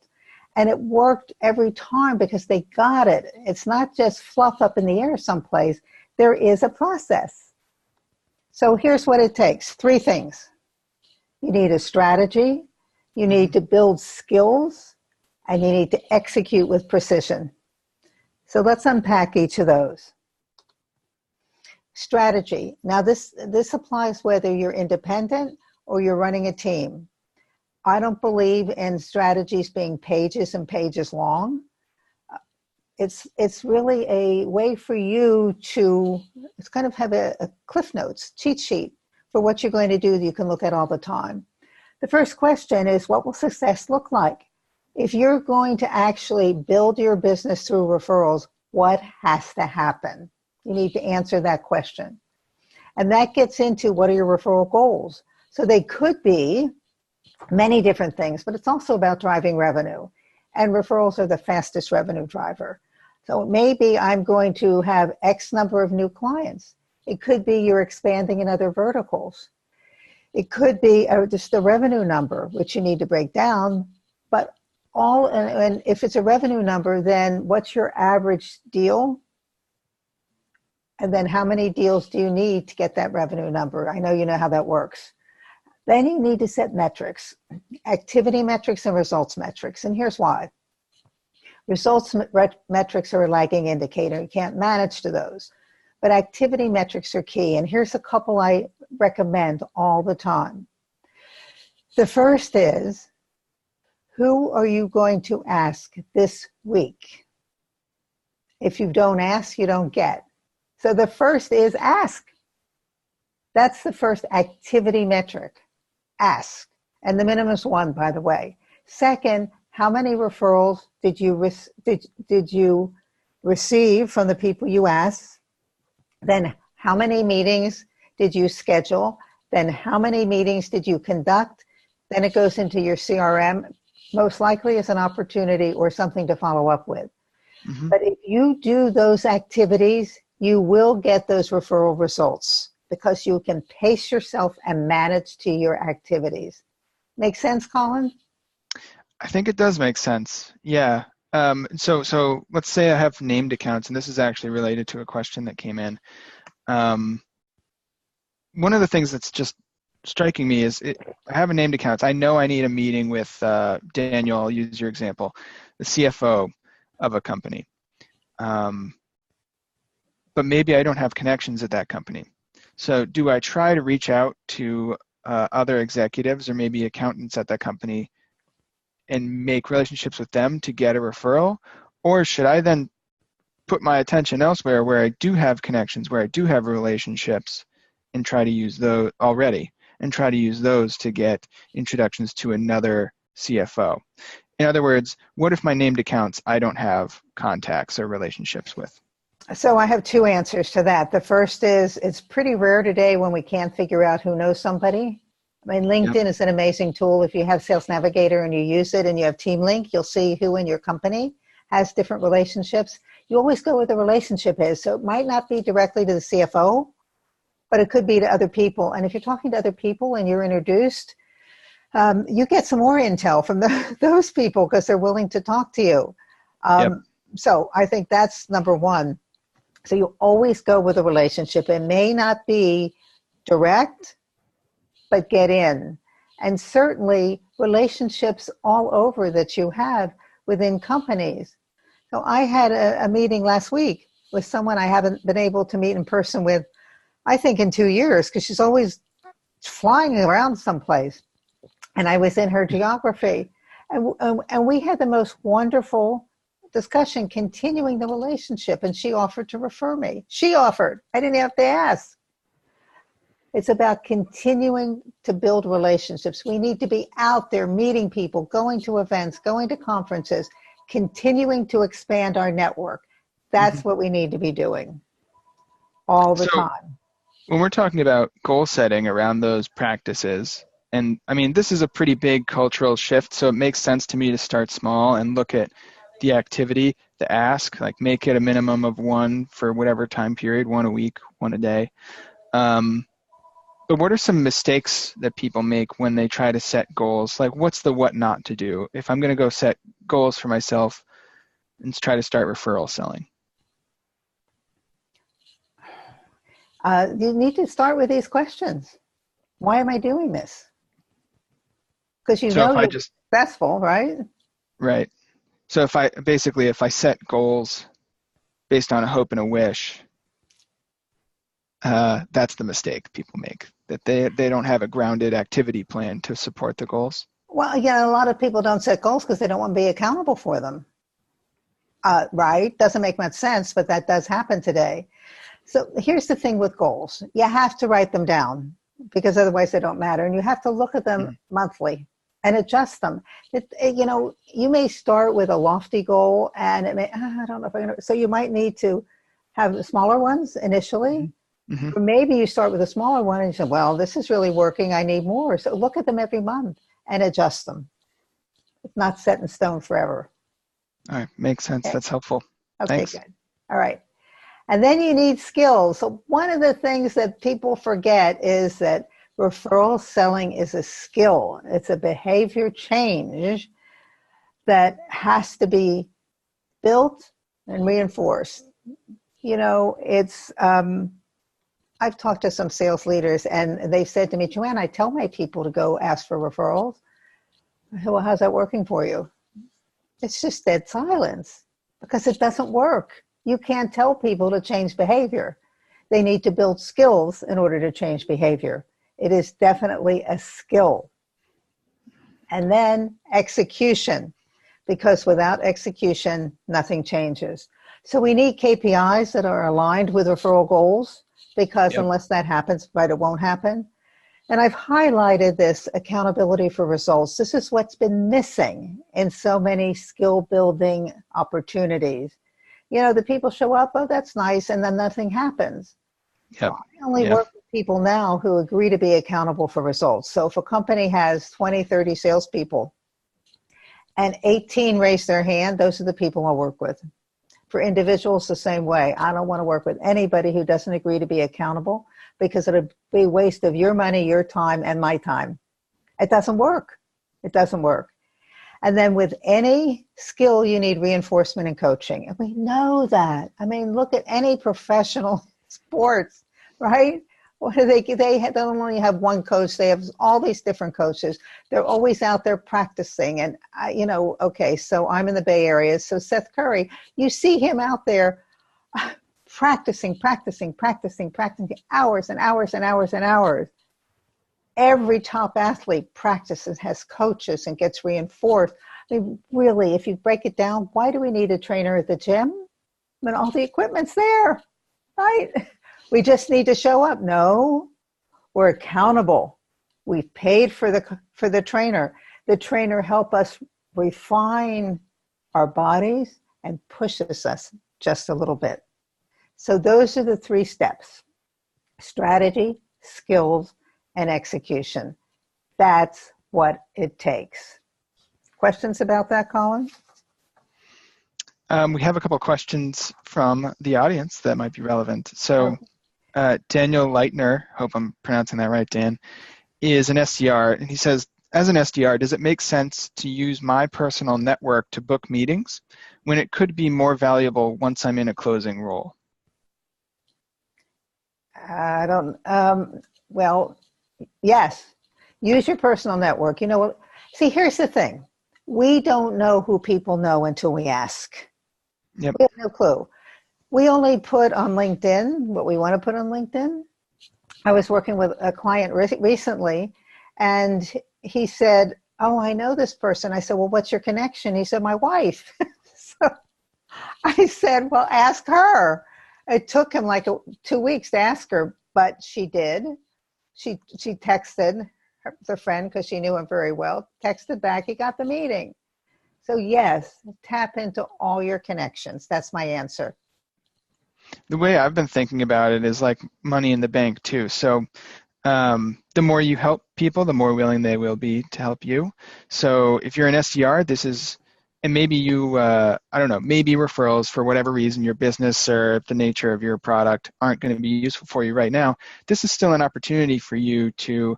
And it worked every time because they got it. It's not just fluff up in the air someplace. There is a process. So here's what it takes. 3 things. You need a strategy, you need to build skills, and you need to execute with precision. So let's unpack each of those. Strategy. Now this applies whether you're independent or you're running a team. I don't believe in strategies being pages and pages long. It's really a way for you to, it's kind of have a Cliff Notes, cheat sheet for what you're going to do that you can look at all the time. The first question is, what will success look like? If you're going to actually build your business through referrals, what has to happen? You need to answer that question. And that gets into what are your referral goals? So they could be many different things, but it's also about driving revenue. And referrals are the fastest revenue driver. So maybe I'm going to have X number of new clients. It could be you're expanding in other verticals. It could be just the revenue number, which you need to break down. But and if it's a revenue number, then what's your average deal? And then how many deals do you need to get that revenue number? I know you know how that works. Then you need to set metrics, activity metrics and results metrics. And here's why. Results metrics are a lagging indicator. You can't manage to those. But activity metrics are key. And here's a couple I recommend all the time. The first is, who are you going to ask this week? If you don't ask, you don't get. So the first is ask. That's the first activity metric. Ask. And the minimum is 1, by the way. Second, how many referrals did you receive from the people you asked? Then how many meetings did you schedule? Then how many meetings did you conduct? Then it goes into your CRM, most likely as an opportunity or something to follow up with. Mm-hmm. But if you do those activities, you will get those referral results because you can pace yourself and manage to your activities. Make sense, Colin? I think it does make sense. Yeah. So let's say I have named accounts, and this is actually related to a question that came in. One of the things that's just striking me is I have a named account. I know I need a meeting with Daniel, I'll use your example, the CFO of a company. But maybe I don't have connections at that company. So do I try to reach out to other executives or maybe accountants at that company and make relationships with them to get a referral? Or should I then put my attention elsewhere where I do have connections, where I do have relationships, and try to use those already, and try to use those to get introductions to another CFO? In other words, what if my named accounts I don't have contacts or relationships with? So I have 2 answers to that. The first is, it's pretty rare today when we can't figure out who knows somebody. I mean, LinkedIn is an amazing tool. If you have Sales Navigator and you use it and you have Team Link, you'll see who in your company has different relationships. You always go where the relationship is. So it might not be directly to the CFO, but it could be to other people. And if you're talking to other people and you're introduced, you get some more intel from those people because they're willing to talk to you. So I think that's number 1. So you always go with a relationship. It may not be direct, but get in. And certainly relationships all over that you have within companies. So I had a meeting last week with someone I haven't been able to meet in person with, I think in 2 years, because she's always flying around someplace. And I was in her geography. And we had the most wonderful discussion, continuing the relationship, and she offered to refer me. She offered. I didn't have to ask. It's about continuing to build relationships. We need to be out there meeting people, going to events, going to conferences, continuing to expand our network. That's what we need to be doing all the time. When we're talking about goal setting around those practices, and I mean, this is a pretty big cultural shift, so it makes sense to me to start small and look at the activity, the ask, like make it a minimum of 1 for whatever time period, 1 a week, 1 a day. But what are some mistakes that people make when they try to set goals? Like, what's the what not to do if I'm going to go set goals for myself and try to start referral selling? You need to start with these questions. Why am I doing this? Because you So know if I you're just, successful, right? right. So if I set goals based on a hope and a wish, that's the mistake people make, that they don't have a grounded activity plan to support the goals. Well, a lot of people don't set goals because they don't want to be accountable for them. Right? Doesn't make much sense, but that does happen today. So here's the thing with goals. You have to write them down because otherwise they don't matter. And you have to look at them monthly and adjust them. You may start with a lofty goal and it may, I don't know if I'm going to, so you might need to have smaller ones initially. Mm-hmm. Or maybe you start with a smaller one and you say, well, this is really working. I need more. So look at them every month and adjust them. It's not set in stone forever. All right, makes sense. Okay, That's helpful. okay, Thanks. good. All right. And then you need skills. So one of the things that people forget is that referral selling is a skill. It's a behavior change that has to be built and reinforced. I've talked to some sales leaders and they've said to me, Joanne, I tell my people to go ask for referrals. I said, well, how's that working for you? It's just dead silence because it doesn't work. You can't tell people to change behavior. They need to build skills in order to change behavior. It is definitely a skill. And then execution, because without execution, nothing changes. So we need KPIs that are aligned with referral goals, because Yep. unless that happens, right, it won't happen. And I've highlighted this accountability for results. This is what's been missing in so many skill building opportunities. The people show up, oh, that's nice, and then nothing happens. Yep. Well, I only Yeah. work with people now who agree to be accountable for results. So if a company has 20, 30 salespeople and 18 raise their hand, those are the people I work with. For individuals, the same way. I don't want to work with anybody who doesn't agree to be accountable because it would be a waste of your money, your time, and my time. It doesn't work. It doesn't work. And then with any skill, you need reinforcement and coaching. And we know that. I mean, look at any professional sports, right? What do they don't only have one coach, they have all these different coaches. They're always out there practicing. And, okay, so I'm in the Bay Area. So Seth Curry, you see him out there practicing hours and hours and hours and hours. Every top athlete practices, has coaches, and gets reinforced. I mean, really, if you break it down, why do we need a trainer at the gym when all the equipment's there, right? We just need to show up. No, we're accountable. We've paid for the trainer. The trainer help us refine our bodies and pushes us just a little bit. So those are the 3 steps: strategy, skills, and execution. That's what it takes. Questions about that, Colin? We have a couple questions from the audience that might be relevant. So Daniel Leitner, hope I'm pronouncing that right, Dan, is an SDR, and he says, as an SDR, does it make sense to use my personal network to book meetings when it could be more valuable once I'm in a closing role? I don't, well, yes, use your personal network. See, here's the thing. We don't know who people know until we ask. Yep. We have no clue. We only put on LinkedIn what we want to put on LinkedIn. I was working with a client recently, and he said, oh, I know this person. I said, well, what's your connection? He said, my wife. So I said, well, ask her. It took him like 2 weeks to ask her, but she did. She texted the friend because she knew him very well, texted back, he got the meeting. So yes, tap into all your connections. That's my answer. The way I've been thinking about it is like money in the bank too. So the more you help people, the more willing they will be to help you. So if you're an SDR, this is, and maybe you, I don't know, maybe referrals for whatever reason, your business or the nature of your product aren't going to be useful for you right now. This is still an opportunity for you to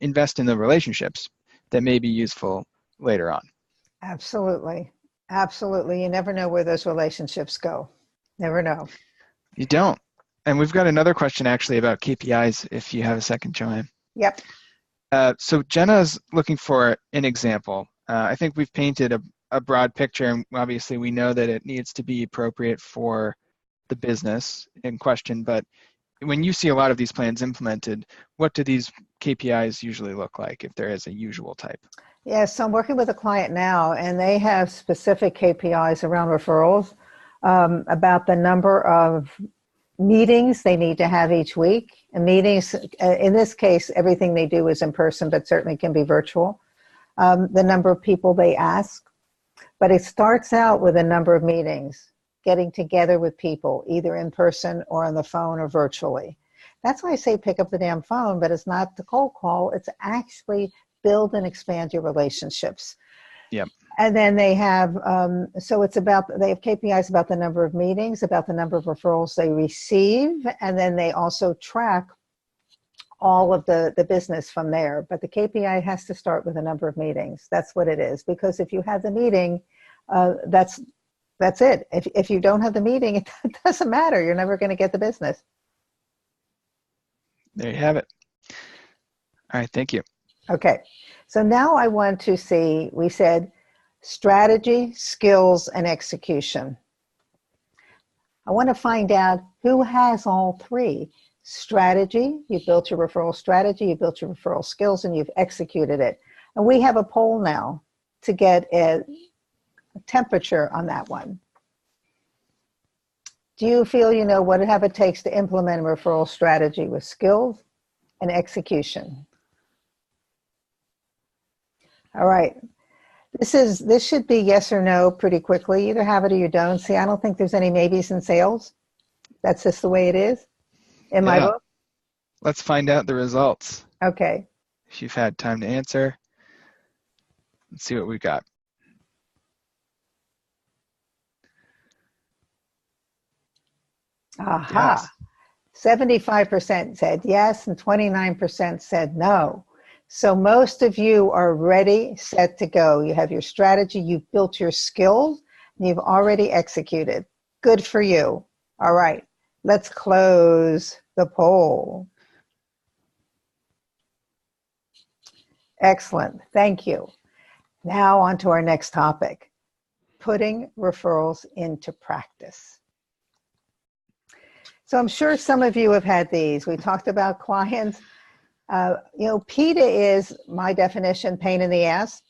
invest in the relationships that may be useful later on. Absolutely. Absolutely. You never know where those relationships go. Never know. You don't. And we've got another question actually about KPIs if you have a second, Joanne. Yep. So Jenna's looking for an example. I think we've painted a broad picture, and obviously we know that it needs to be appropriate for the business in question, but when you see a lot of these plans implemented, what do these KPIs usually look like if there is a usual type? Yeah, so I'm working with a client now, and they have specific KPIs around referrals, about the number of meetings they need to have each week. And meetings, in this case, everything they do is in person, but certainly can be virtual. The number of people they ask. But it starts out with a number of meetings, getting together with people, either in person or on the phone or virtually. That's why I say pick up the damn phone, but it's not the cold call. It's actually build and expand your relationships. Yep. And then they have, so it's about, they have KPIs about the number of meetings, about the number of referrals they receive, and then they also track all of the business from there. But the KPI has to start with a number of meetings. That's what it is. Because if you have the meeting, that's it. If you don't have the meeting, it doesn't matter. You're never going to get the business. There you have it. All right, thank you. Okay, so now I want to see, we said strategy, skills, and execution. I want to find out who has all three. Strategy, you built your referral strategy, you built your referral skills, and you've executed it. And we have a poll now to get a temperature on that one. Do you feel you know what it takes to implement a referral strategy with skills and execution? All right. This should be yes or no pretty quickly. Either have it or you don't. See, I don't think there's any maybes in sales. That's just the way it is in my book. Let's find out the results. Okay. If you've had time to answer, let's see what we got. Aha. Yes. 75% said yes and 29% said no. So most of you are ready, set to go. You have your strategy, you've built your skills, and you've already executed. Good for you. All right, let's close the poll. Excellent, thank you. Now on to our next topic, putting referrals into practice. So I'm sure some of you have had these. We talked about clients. PETA is, my definition, pain in the ass.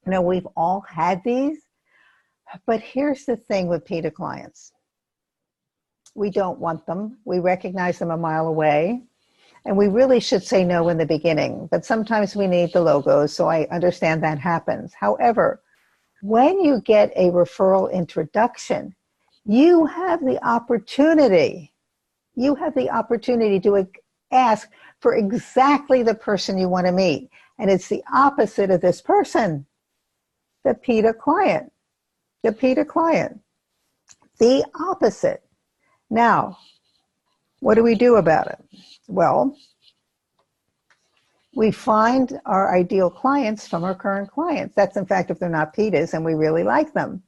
We've all had these. But here's the thing with PETA clients. We don't want them. We recognize them a mile away. And we really should say no in the beginning. But sometimes we need the logos, so I understand that happens. However, when you get a referral introduction, you have the opportunity. You have the opportunity to ask for exactly the person you want to meet. And it's the opposite of this person, the PETA client. The PETA client. The opposite. Now, what do we do about it? Well, we find our ideal clients from our current clients. That's, in fact, if they're not PETAs and we really like them.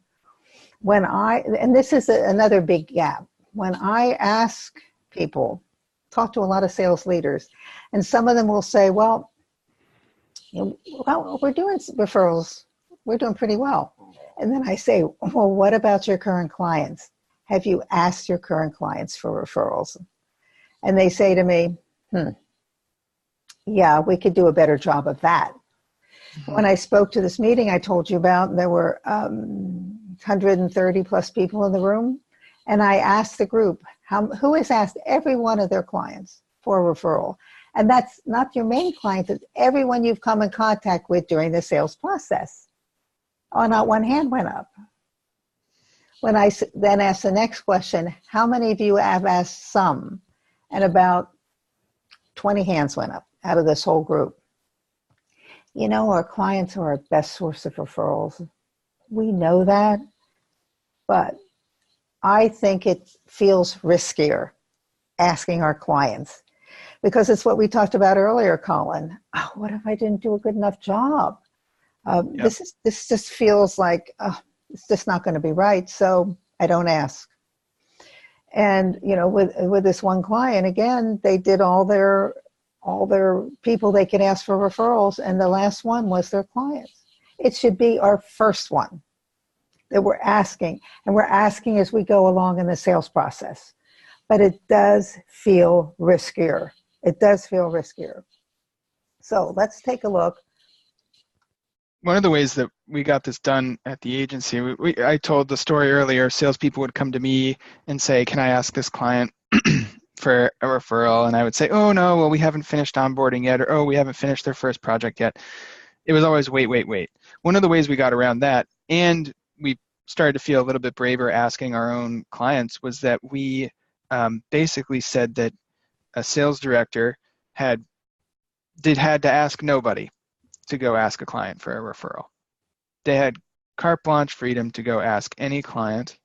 And this is another big gap. When I ask people, talk to a lot of sales leaders, and some of them will say, well, we're doing referrals. We're doing pretty well. And then I say, well, what about your current clients? Have you asked your current clients for referrals? And they say to me, yeah, we could do a better job of that. Mm-hmm. When I spoke to this meeting I told you about, there were 130 plus people in the room. And I asked the group, who has asked every one of their clients for a referral? And that's not your main client, it's everyone you've come in contact with during the sales process. Oh, not one hand went up. When I then asked the next question, how many of you have asked some? And about 20 hands went up out of this whole group. Our clients are our best source of referrals. We know that, but I think it feels riskier asking our clients because it's what we talked about earlier, Colin. Oh, what if I didn't do a good enough job? Yep. This just feels like it's just not going to be right, so I don't ask. And, with this one client, again, they did all their people they could ask for referrals, and the last one was their clients. It should be our first one that we're asking, and we're asking as we go along in the sales process. But it does feel riskier. It does feel riskier. So let's take a look. One of the ways that we got this done at the agency, I told the story earlier, salespeople would come to me and say, can I ask this client for a referral? And I would say, oh, no, well, we haven't finished onboarding yet, or, oh, we haven't finished their first project yet. It was always wait. One of the ways we got around that, and we started to feel a little bit braver asking our own clients, was that we basically said that a sales director had to ask nobody to go ask a client for a referral. They had carte blanche freedom to go ask any client.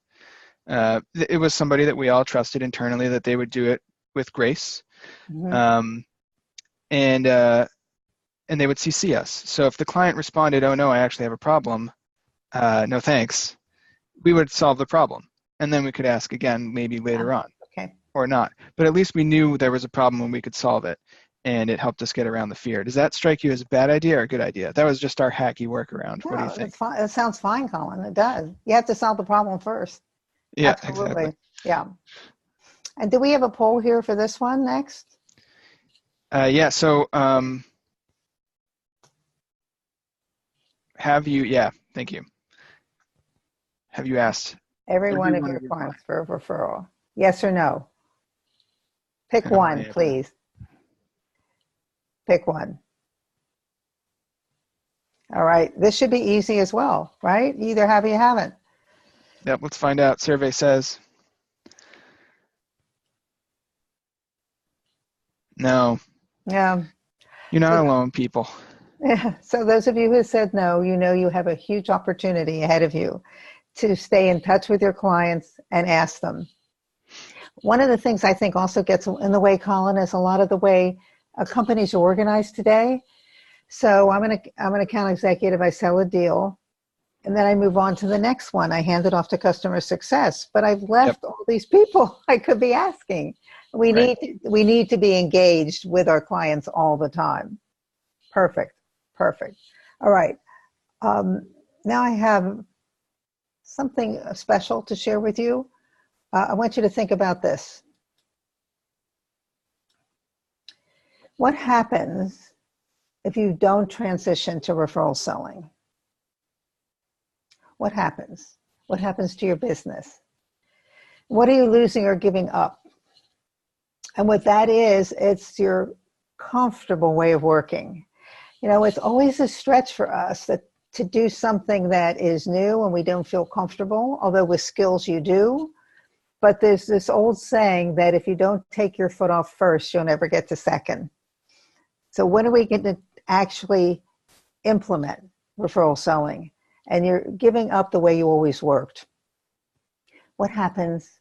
It was somebody that we all trusted internally that they would do it with grace. Mm-hmm. And they would CC us. So if the client responded, oh no, I actually have a problem, no thanks, we would solve the problem. And then we could ask again maybe later on. Okay. Or not. But at least we knew there was a problem and we could solve it. And it helped us get around the fear. Does that strike you as a bad idea or a good idea? That was just our hacky workaround. No, what do you think? It sounds fine, Colin. It does. You have to solve the problem first. Yeah, absolutely. Exactly. Yeah. And do we have a poll here for this one next? Yeah. So have you? Yeah. Thank you. Have you asked every one of your clients for a referral? Yes or no? Pick one, please. Pick one. All right. This should be easy as well, right? You either have or you haven't. Yep. Let's find out. Survey says. No. Yeah. You're not alone, people. Yeah. So those of you who said no, you have a huge opportunity ahead of you to stay in touch with your clients and ask them. One of the things I think also gets in the way, Colin, is a lot of the way companies are organized today. So I'm an account executive. I sell a deal, and then I move on to the next one. I hand it off to customer success, but I've left all these people I could be asking. We need to be engaged with our clients all the time. Perfect. All right. Now I have something special to share with you. I want you to think about this. What happens if you don't transition to referral selling? What happens? What happens to your business? What are you losing or giving up? And what that is, it's your comfortable way of working. It's always a stretch for us to do something that is new and we don't feel comfortable, although with skills you do. But there's this old saying that if you don't take your foot off first, you'll never get to second. So when are we going to actually implement referral selling? And you're giving up the way you always worked. What happens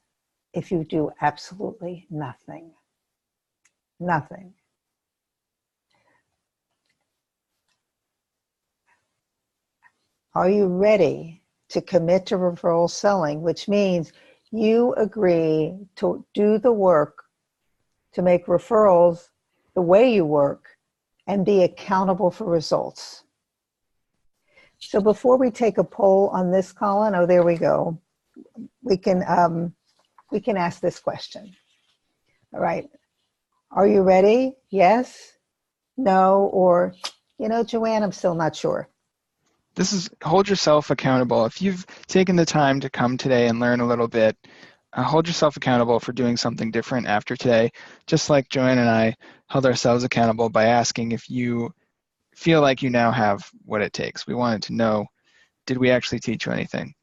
if you do absolutely nothing? Nothing. Are you ready to commit to referral selling, which means you agree to do the work to make referrals the way you work and be accountable for results? So before we take a poll on this, Colin, oh, there we go. We can ask this question. All right. Are you ready? Yes, no, or, Joanne, I'm still not sure. This is hold yourself accountable. If you've taken the time to come today and learn a little bit, hold yourself accountable for doing something different after today, just like Joanne and I held ourselves accountable by asking if you feel like you now have what it takes. We wanted to know, did we actually teach you anything?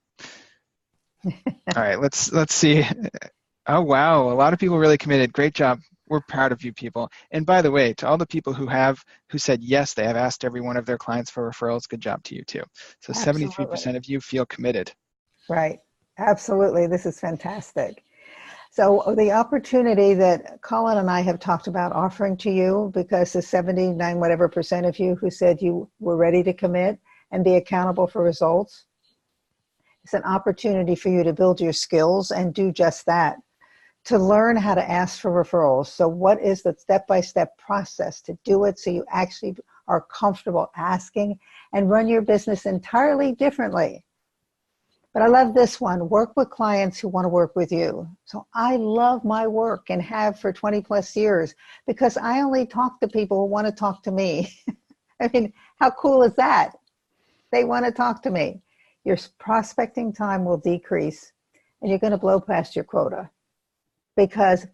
All right, let's see. Oh, wow, a lot of people really committed. Great job. We're proud of you people. And by the way, to all the people who said yes, they have asked every one of their clients for referrals, good job to you too. So absolutely. 73% of you feel committed. Right, absolutely. This is fantastic. So the opportunity that Colin and I have talked about offering to you, because the 79 whatever percent of you who said you were ready to commit and be accountable for results, it's an opportunity for you to build your skills and do just that. to learn how to ask for referrals. So what is the step-by-step process to do it so you actually are comfortable asking and run your business entirely differently? But I love this one, work with clients who want to work with you. So I love my work and have for 20 plus years because I only talk to people who want to talk to me. I mean, how cool is that? They want to talk to me. Your prospecting time will decrease and you're going to blow past your quota because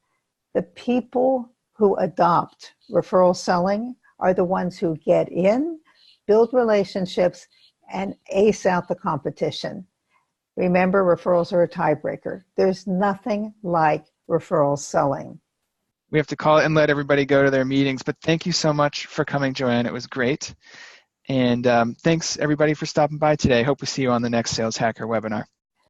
the people who adopt referral selling are the ones who get in, build relationships, and ace out the competition. Remember, referrals are a tiebreaker. There's nothing like referral selling. We have to call it and let everybody go to their meetings. But thank you so much for coming, Joanne. It was great. And thanks, everybody, for stopping by today. Hope we see you on the next Sales Hacker webinar.